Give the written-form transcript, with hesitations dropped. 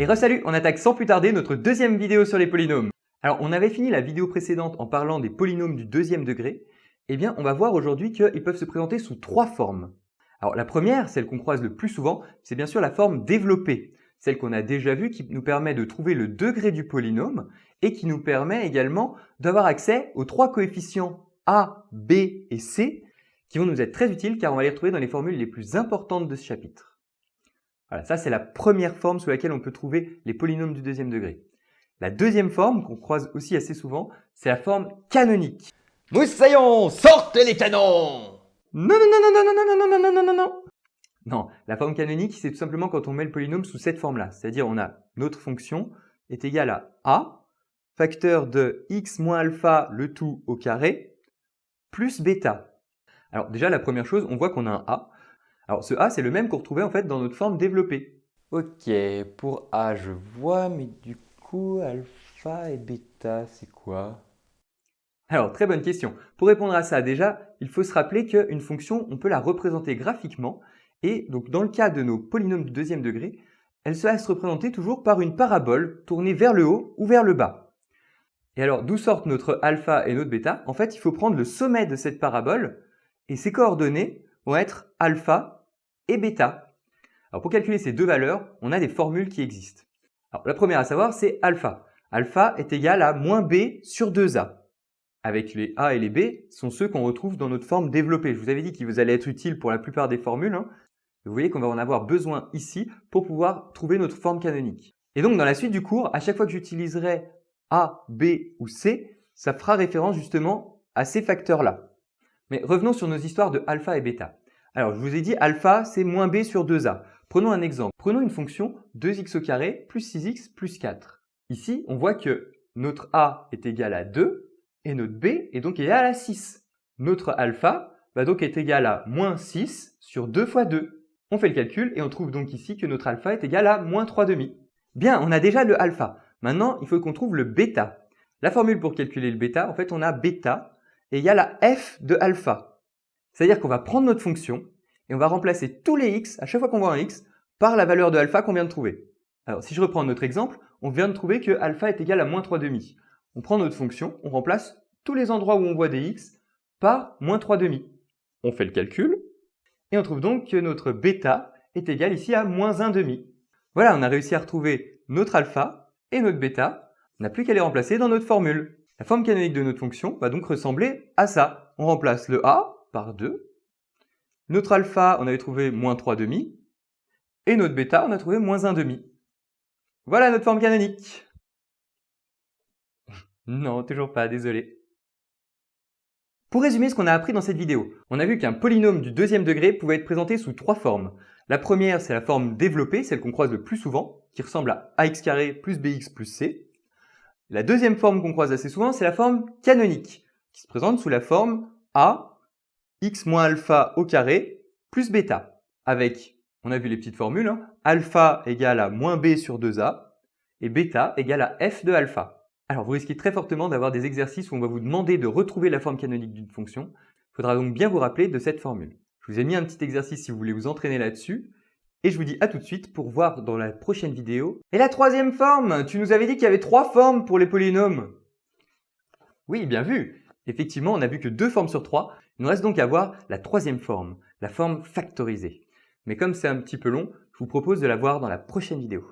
Et re-salut, on attaque sans plus tarder notre deuxième vidéo sur les polynômes. Alors, on avait fini la vidéo précédente en parlant des polynômes du deuxième degré. Eh bien, on va voir aujourd'hui qu'ils peuvent se présenter sous trois formes. Alors, la première, celle qu'on croise le plus souvent, c'est bien sûr la forme développée. Celle qu'on a déjà vue qui nous permet de trouver le degré du polynôme et qui nous permet également d'avoir accès aux trois coefficients A, B et C qui vont nous être très utiles car on va les retrouver dans les formules les plus importantes de ce chapitre. Voilà, ça c'est la première forme sous laquelle on peut trouver les polynômes du deuxième degré. La deuxième forme, qu'on croise aussi assez souvent, c'est la forme canonique. Moussaillon, sortez les canons! Non, non, non, non, non, non, non, non, non, non, non, non. Non, la forme canonique, c'est tout simplement quand on met le polynôme sous cette forme-là. C'est-à-dire, on a notre fonction est égale à a, facteur de x moins alpha, le tout au carré, plus bêta. Alors déjà, la première chose, on voit qu'on a un a. Alors ce a, c'est le même qu'on retrouvait en fait dans notre forme développée. Ok, pour A, je vois, mais du coup, alpha et bêta, c'est quoi? Alors, très bonne question. Pour répondre à ça, déjà, il faut se rappeler qu'une fonction, on peut la représenter graphiquement. Et donc, dans le cas de nos polynômes du deuxième degré, elle se laisse représenter toujours par une parabole tournée vers le haut ou vers le bas. Et alors, d'où sortent notre alpha et notre bêta? En fait, il faut prendre le sommet de cette parabole et ses coordonnées vont être alpha et bêta. Alors, pour calculer ces deux valeurs, on a des formules qui existent. Alors, la première à savoir, c'est alpha. Alpha est égal à moins b sur 2a. Avec les a et les b sont ceux qu'on retrouve dans notre forme développée. Je vous avais dit qu'ils allaient être utiles pour la plupart des formules. Vous voyez qu'on va en avoir besoin ici pour pouvoir trouver notre forme canonique. Et donc, dans la suite du cours, à chaque fois que j'utiliserai a, b ou c, ça fera référence justement à ces facteurs-là. Mais revenons sur nos histoires de alpha et bêta. Alors, je vous ai dit alpha, c'est moins b sur 2a. Prenons un exemple. Prenons une fonction 2x au carré plus 6x plus 4. Ici, on voit que notre a est égal à 2 et notre b est donc égal à 6. Notre alpha va donc être égal à moins 6 sur 2 fois 2. On fait le calcul et on trouve donc ici que notre alpha est égal à moins 3,5. Bien, on a déjà le alpha. Maintenant, il faut qu'on trouve le bêta. La formule pour calculer le bêta, en fait, on a bêta égale à f de alpha. C'est-à-dire qu'on va prendre notre fonction et on va remplacer tous les x, à chaque fois qu'on voit un x, par la valeur de alpha qu'on vient de trouver. Alors, si je reprends notre exemple, on vient de trouver que alpha est égal à moins 3,5. On prend notre fonction, on remplace tous les endroits où on voit des x par moins 3,5. On fait le calcul et on trouve donc que notre bêta est égal ici à moins 1,5. Voilà, on a réussi à retrouver notre alpha et notre bêta. On n'a plus qu'à les remplacer dans notre formule. La forme canonique de notre fonction va donc ressembler à ça. On remplace le a par 2. Notre alpha, on avait trouvé moins 3,5. Et notre bêta, on a trouvé moins 1,5. Voilà notre forme canonique. Non, toujours pas, désolé. Pour résumer ce qu'on a appris dans cette vidéo, on a vu qu'un polynôme du deuxième degré pouvait être présenté sous trois formes. La première, c'est la forme développée, celle qu'on croise le plus souvent, qui ressemble à ax carré plus bx plus c. La deuxième forme qu'on croise assez souvent, c'est la forme canonique, qui se présente sous la forme a, x moins alpha au carré, plus bêta. Avec, on a vu les petites formules, alpha égale à moins b sur 2a, et bêta égale à f de alpha. Alors, vous risquez très fortement d'avoir des exercices où on va vous demander de retrouver la forme canonique d'une fonction. Il faudra donc bien vous rappeler de cette formule. Je vous ai mis un petit exercice si vous voulez vous entraîner là-dessus. Et je vous dis à tout de suite pour voir dans la prochaine vidéo. Et la troisième forme, tu nous avais dit qu'il y avait trois formes pour les polynômes. Oui, bien vu. Effectivement, on n'a vu que 2 formes sur 3. Il nous reste donc à voir la troisième forme, la forme factorisée. Mais comme c'est un petit peu long, je vous propose de la voir dans la prochaine vidéo.